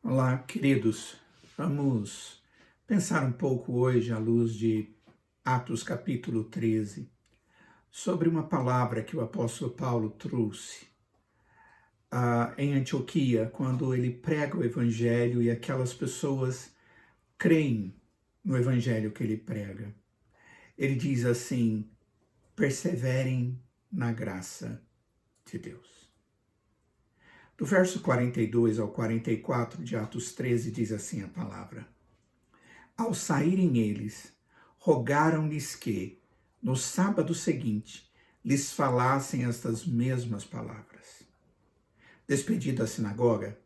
Olá, queridos. Vamos pensar um pouco hoje, à luz de Atos capítulo 13, sobre uma palavra que o apóstolo Paulo trouxe em Antioquia, quando ele prega o evangelho e aquelas pessoas creem no evangelho que ele prega. Ele diz assim: perseverem na graça de Deus. Do verso 42 ao 44 de Atos 13 diz assim a palavra: Ao saírem eles, rogaram-lhes que, no sábado seguinte, lhes falassem estas mesmas palavras. Despedida a sinagoga,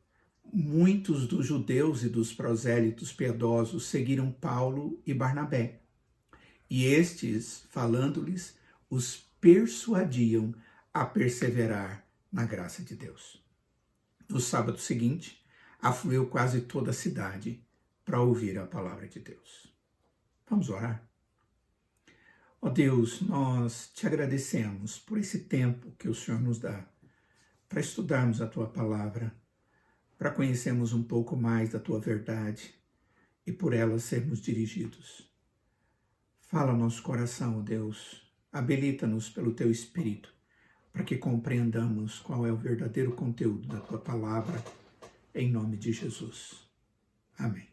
muitos dos judeus e dos prosélitos piedosos seguiram Paulo e Barnabé, e estes, falando-lhes, os persuadiam a perseverar na graça de Deus. No sábado seguinte, afluiu quase toda a cidade para ouvir a palavra de Deus. Vamos orar? Ó Deus, nós te agradecemos por esse tempo que o Senhor nos dá para estudarmos a tua palavra, para conhecermos um pouco mais da tua verdade e por ela sermos dirigidos. Fala ao nosso coração, ó Deus, habilita-nos pelo teu Espírito para que compreendamos qual é o verdadeiro conteúdo da tua palavra, em nome de Jesus. Amém.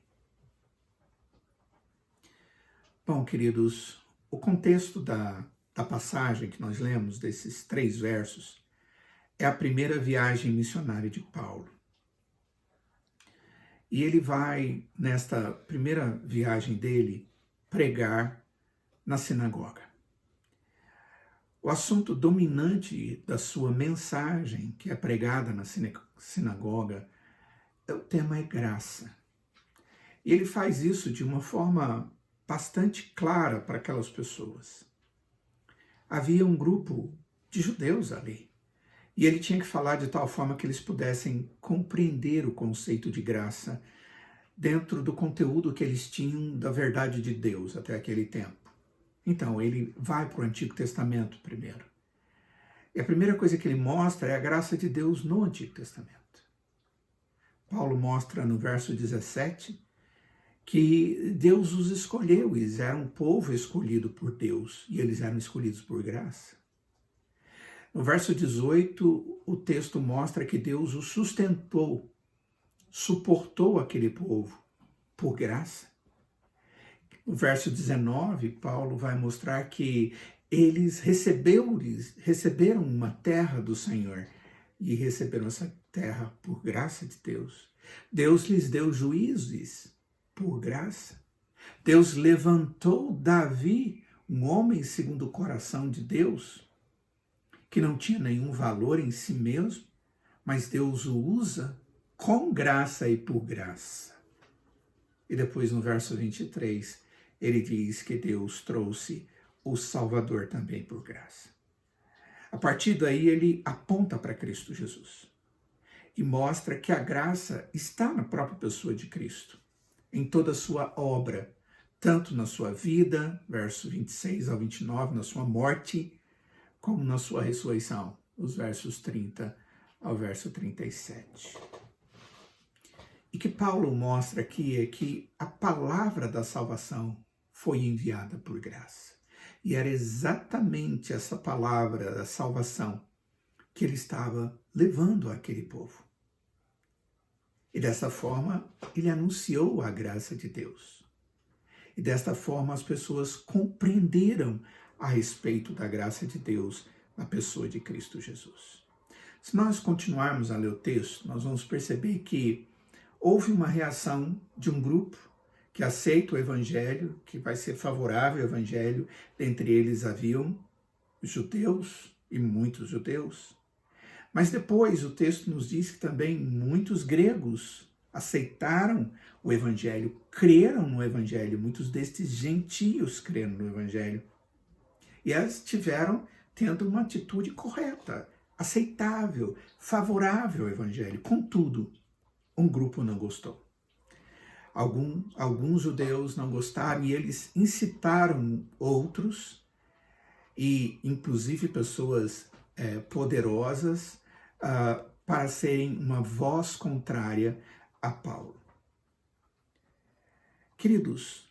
Bom, queridos, o contexto da passagem que nós lemos, desses 3 versos, é a primeira viagem missionária de Paulo. E ele vai, nesta primeira viagem dele, pregar na sinagoga. O assunto dominante da sua mensagem, que é pregada na sinagoga, o tema é graça. E ele faz isso de uma forma bastante clara para aquelas pessoas. Havia um grupo de judeus ali, e ele tinha que falar de tal forma que eles pudessem compreender o conceito de graça dentro do conteúdo que eles tinham da verdade de Deus até aquele tempo. Então, ele vai para o Antigo Testamento primeiro. E a primeira coisa que ele mostra é a graça de Deus no Antigo Testamento. Paulo mostra no verso 17 que Deus os escolheu, eles eram um povo escolhido por Deus, e eles eram escolhidos por graça. No verso 18, o texto mostra que Deus os sustentou, suportou aquele povo por graça. No verso 19, Paulo vai mostrar que eles receberam uma terra do Senhor, e receberam essa terra por graça de Deus. Deus lhes deu juízes por graça. Deus levantou Davi, um homem segundo o coração de Deus, que não tinha nenhum valor em si mesmo, mas Deus o usa com graça e por graça. E depois no verso 23, ele diz que Deus trouxe o Salvador também por graça. A partir daí ele aponta para Cristo Jesus e mostra que a graça está na própria pessoa de Cristo, em toda a sua obra, tanto na sua vida, verso 26 ao 29, na sua morte, como na sua ressurreição, os versos 30 ao verso 37. E que Paulo mostra aqui é que a palavra da salvação foi enviada por graça. E era exatamente essa palavra da salvação que ele estava levando àquele povo. E dessa forma, ele anunciou a graça de Deus. E desta forma, as pessoas compreenderam a respeito da graça de Deus na pessoa de Cristo Jesus. Se nós continuarmos a ler o texto, nós vamos perceber que houve uma reação de um grupo que aceita o evangelho, que vai ser favorável ao evangelho. Dentre eles haviam judeus e muitos judeus. Mas depois o texto nos diz que também muitos gregos aceitaram o evangelho, creram no evangelho. Muitos destes gentios creram no evangelho. E elas estiveram tendo uma atitude correta, aceitável, favorável ao evangelho. Contudo, um grupo não gostou. Alguns judeus não gostaram e eles incitaram outros, e inclusive pessoas poderosas, para serem uma voz contrária a Paulo. Queridos,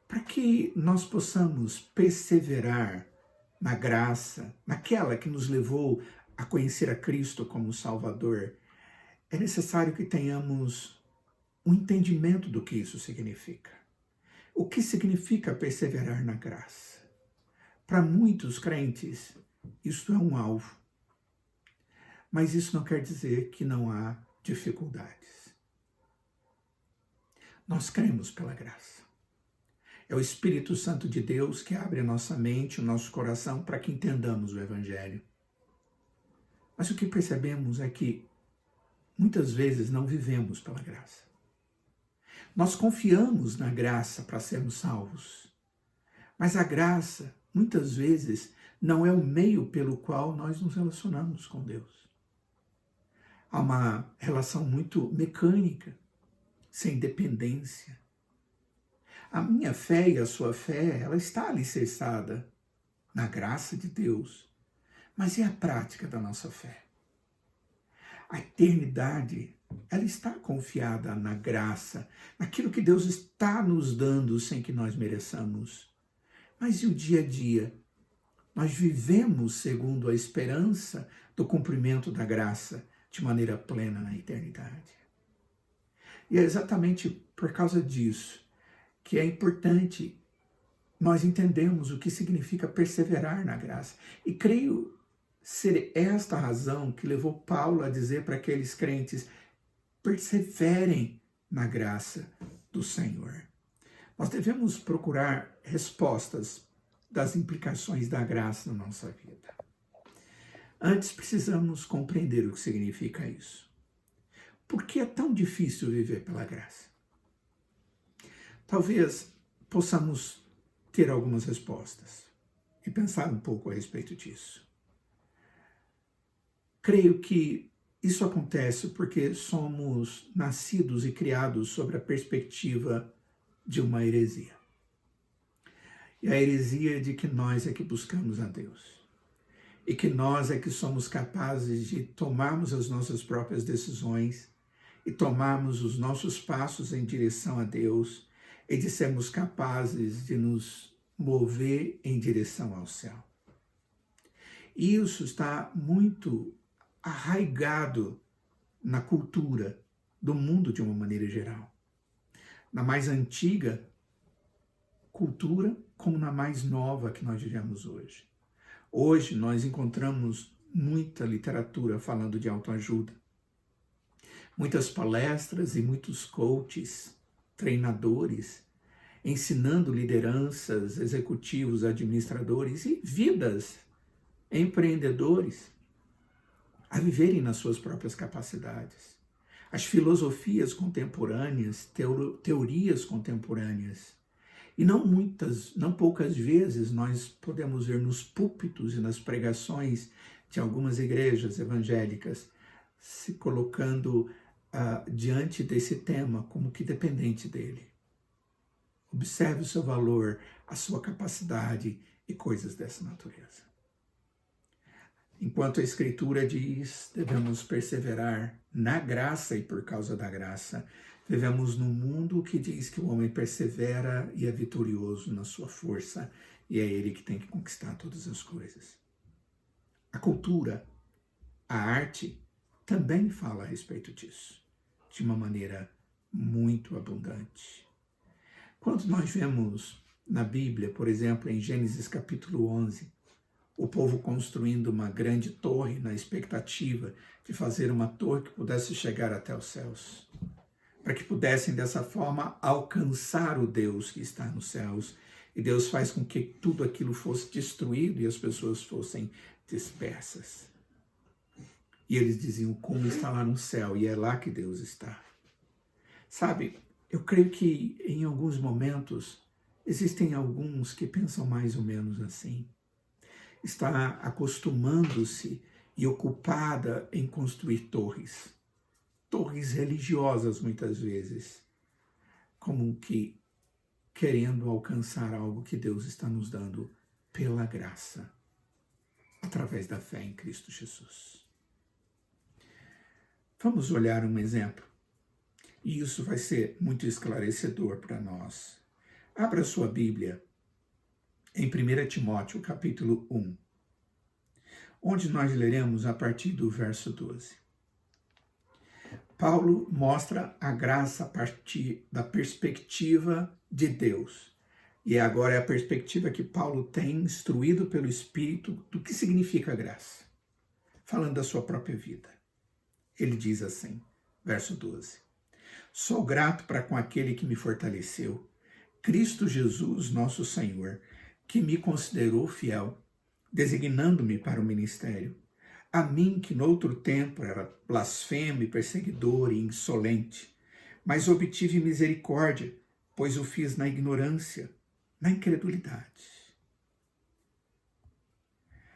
para que nós possamos perseverar na graça, naquela que nos levou a conhecer a Cristo como Salvador, é necessário que tenhamos um entendimento do que isso significa. O que significa perseverar na graça? Para muitos crentes, isso é um alvo. Mas isso não quer dizer que não há dificuldades. Nós cremos pela graça. É o Espírito Santo de Deus que abre a nossa mente, o nosso coração, para que entendamos o Evangelho. Mas o que percebemos é que muitas vezes não vivemos pela graça. Nós confiamos na graça para sermos salvos. Mas a graça, muitas vezes, não é o meio pelo qual nós nos relacionamos com Deus. Há uma relação muito mecânica, sem dependência. A minha fé e a sua fé, ela está alicerçada na graça de Deus. Mas e a prática da nossa fé? A eternidade, ela está confiada na graça, naquilo que Deus está nos dando sem que nós mereçamos. Mas e o dia a dia? Nós vivemos segundo a esperança do cumprimento da graça de maneira plena na eternidade. E é exatamente por causa disso que é importante nós entendermos o que significa perseverar na graça. E creio ser esta a razão que levou Paulo a dizer para aqueles crentes: perseverem na graça do Senhor. Nós devemos procurar respostas das implicações da graça na nossa vida. Antes precisamos compreender o que significa isso. Por que é tão difícil viver pela graça? Talvez possamos ter algumas respostas e pensar um pouco a respeito disso. Creio que isso acontece porque somos nascidos e criados sobre a perspectiva de uma heresia. E a heresia de que nós é que buscamos a Deus. E que nós é que somos capazes de tomarmos as nossas próprias decisões e tomarmos os nossos passos em direção a Deus e de sermos capazes de nos mover em direção ao céu. Isso está muito arraigado na cultura do mundo de uma maneira geral. Na mais antiga cultura, como na mais nova que nós vivemos hoje. Hoje nós encontramos muita literatura falando de autoajuda, muitas palestras e muitos coaches, treinadores, ensinando lideranças, executivos, administradores e vidas, empreendedores, a viverem nas suas próprias capacidades. As filosofias contemporâneas, teorias contemporâneas. E não poucas vezes nós podemos ver nos púlpitos e nas pregações de algumas igrejas evangélicas se colocando diante desse tema como que dependente dele. Observe o seu valor, a sua capacidade e coisas dessa natureza. Enquanto a Escritura diz, devemos perseverar na graça e por causa da graça. Vivemos num mundo que diz que o homem persevera e é vitorioso na sua força e é ele que tem que conquistar todas as coisas. A cultura, a arte, também fala a respeito disso, de uma maneira muito abundante. Quando nós vemos na Bíblia, por exemplo, em Gênesis capítulo 11, o povo construindo uma grande torre na expectativa de fazer uma torre que pudesse chegar até os céus, para que pudessem dessa forma alcançar o Deus que está nos céus. E Deus faz com que tudo aquilo fosse destruído e as pessoas fossem dispersas. E eles diziam: como está lá no céu? E é lá que Deus está. Sabe, eu creio que em alguns momentos existem alguns que pensam mais ou menos assim. Está acostumando-se e ocupada em construir torres religiosas muitas vezes, como que querendo alcançar algo que Deus está nos dando pela graça, através da fé em Cristo Jesus. Vamos olhar um exemplo. E isso vai ser muito esclarecedor para nós. Abra sua Bíblia em 1 Timóteo, capítulo 1, onde nós leremos a partir do verso 12. Paulo mostra a graça a partir da perspectiva de Deus. E agora é a perspectiva que Paulo tem, instruído pelo Espírito, do que significa graça. Falando da sua própria vida. Ele diz assim, verso 12. Sou grato para com aquele que me fortaleceu, Cristo Jesus, nosso Senhor, que me considerou fiel, designando-me para o ministério. A mim, que noutro tempo era blasfemo e perseguidor e insolente, mas obtive misericórdia, pois o fiz na ignorância, na incredulidade.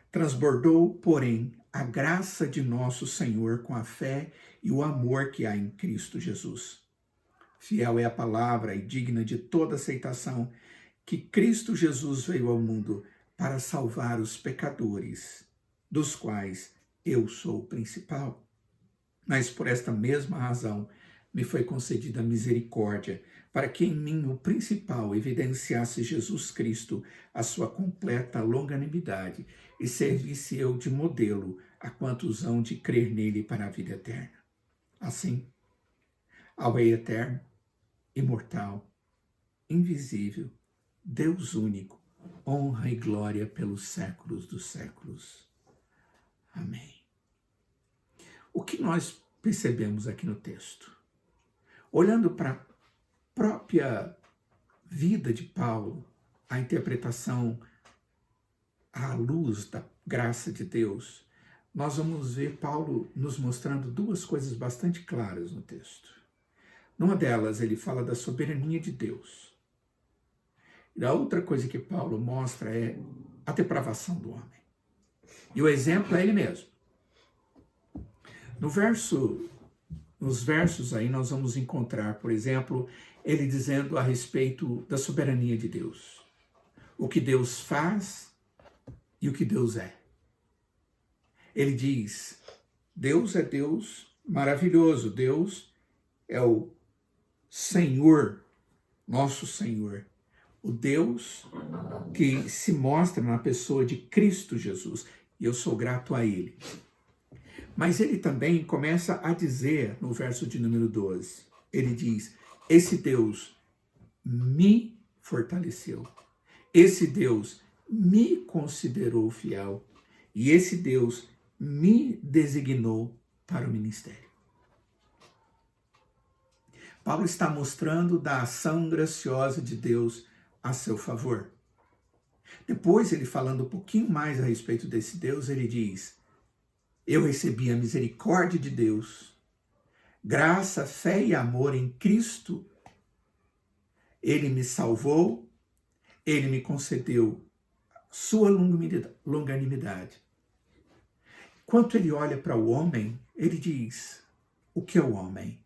Transbordou, porém, a graça de nosso Senhor com a fé e o amor que há em Cristo Jesus. Fiel é a palavra e digna de toda aceitação que Cristo Jesus veio ao mundo para salvar os pecadores, dos quais eu sou o principal. Mas por esta mesma razão me foi concedida misericórdia, para que em mim o principal evidenciasse Jesus Cristo, a sua completa longanimidade, e servisse eu de modelo a quantos hão de crer nele para a vida eterna. Assim, ao Rei eterno, imortal, invisível, Deus único, honra e glória pelos séculos dos séculos. Amém. O que nós percebemos aqui no texto? Olhando para a própria vida de Paulo, a interpretação à luz da graça de Deus, nós vamos ver Paulo nos mostrando duas coisas bastante claras no texto. Numa delas, ele fala da soberania de Deus. E a outra coisa que Paulo mostra é a depravação do homem. E o exemplo é ele mesmo. Nos versos aí nós vamos encontrar, por exemplo, ele dizendo a respeito da soberania de Deus. O que Deus faz e o que Deus é. Ele diz, Deus é Deus maravilhoso, Deus é o Senhor, nosso Senhor. O Deus que se mostra na pessoa de Cristo Jesus. E eu sou grato a Ele. Mas ele também começa a dizer, no verso de número 12, ele diz, esse Deus me fortaleceu. Esse Deus me considerou fiel. E esse Deus me designou para o ministério. Paulo está mostrando da ação graciosa de Deus a seu favor. Depois, ele falando um pouquinho mais a respeito desse Deus, ele diz, eu recebi a misericórdia de Deus, graça, fé e amor em Cristo. Ele me salvou, ele me concedeu sua longanimidade. Quando ele olha para o homem, ele diz, o que é o homem?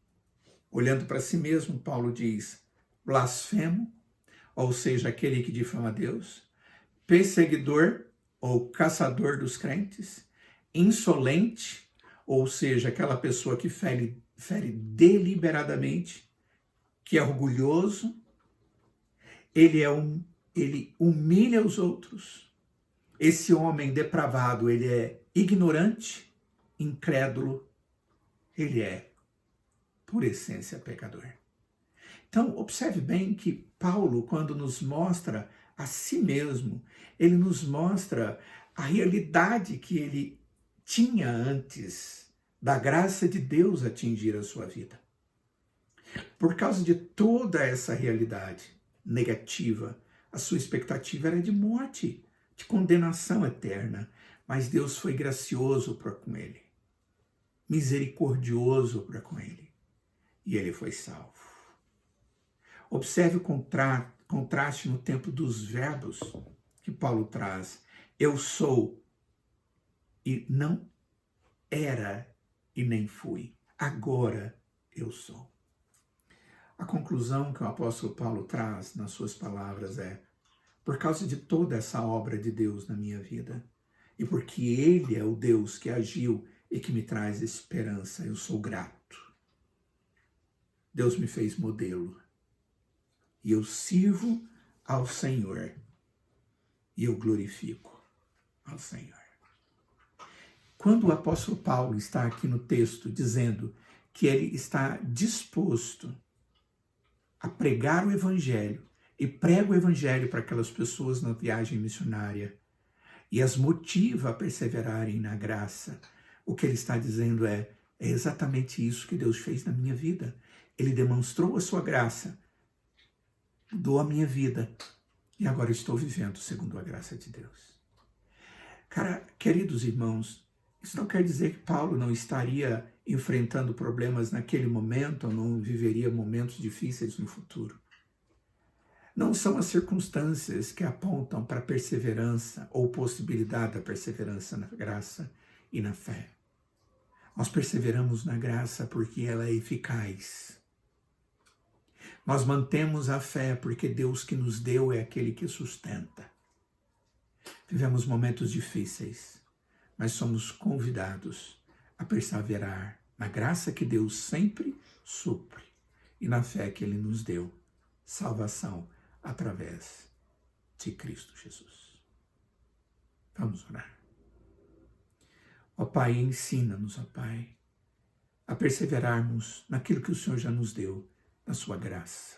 Olhando para si mesmo, Paulo diz, blasfemo, ou seja, aquele que difama Deus, perseguidor ou caçador dos crentes, insolente, ou seja, aquela pessoa que fere deliberadamente, que é orgulhoso, ele humilha os outros. Esse homem depravado, ele é ignorante, incrédulo, ele é, por essência, pecador. Então, observe bem que Paulo, quando nos mostra a si mesmo, ele nos mostra a realidade que ele tinha antes da graça de Deus atingir a sua vida. Por causa de toda essa realidade negativa, a sua expectativa era de morte, de condenação eterna, mas Deus foi gracioso para com ele, misericordioso para com ele, e ele foi salvo. Observe o contraste no tempo dos verbos que Paulo traz. Eu sou e não era e nem fui. Agora eu sou. A conclusão que o apóstolo Paulo traz nas suas palavras é: por causa de toda essa obra de Deus na minha vida, e porque Ele é o Deus que agiu e que me traz esperança, eu sou grato. Deus me fez modelo. E eu sirvo ao Senhor. E eu glorifico ao Senhor. Quando o apóstolo Paulo está aqui no texto dizendo que ele está disposto a pregar o evangelho e prega o evangelho para aquelas pessoas na viagem missionária e as motiva a perseverarem na graça, o que ele está dizendo é exatamente isso que Deus fez na minha vida. Ele demonstrou a sua graça, mudou a minha vida e agora estou vivendo segundo a graça de Deus. Cara, queridos irmãos, isso não quer dizer que Paulo não estaria enfrentando problemas naquele momento ou não viveria momentos difíceis no futuro. Não são as circunstâncias que apontam para a perseverança ou possibilidade da perseverança na graça e na fé. Nós perseveramos na graça porque ela é eficaz. Nós mantemos a fé porque Deus que nos deu é aquele que sustenta. Vivemos momentos difíceis, mas somos convidados a perseverar na graça que Deus sempre supre e na fé que Ele nos deu, salvação através de Cristo Jesus. Vamos orar. Ó Pai, ensina-nos, ó Pai, a perseverarmos naquilo que o Senhor já nos deu, na sua graça.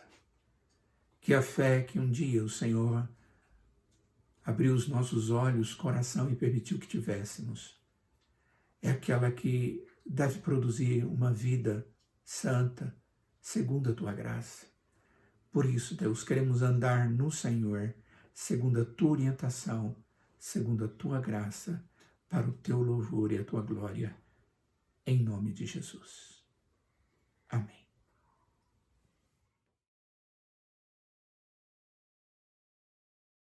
Que a fé que um dia o Senhor abriu os nossos olhos, coração e permitiu que tivéssemos, é aquela que deve produzir uma vida santa, segundo a Tua graça. Por isso, Deus, queremos andar no Senhor, segundo a Tua orientação, segundo a Tua graça, para o Teu louvor e a Tua glória, em nome de Jesus. Amém.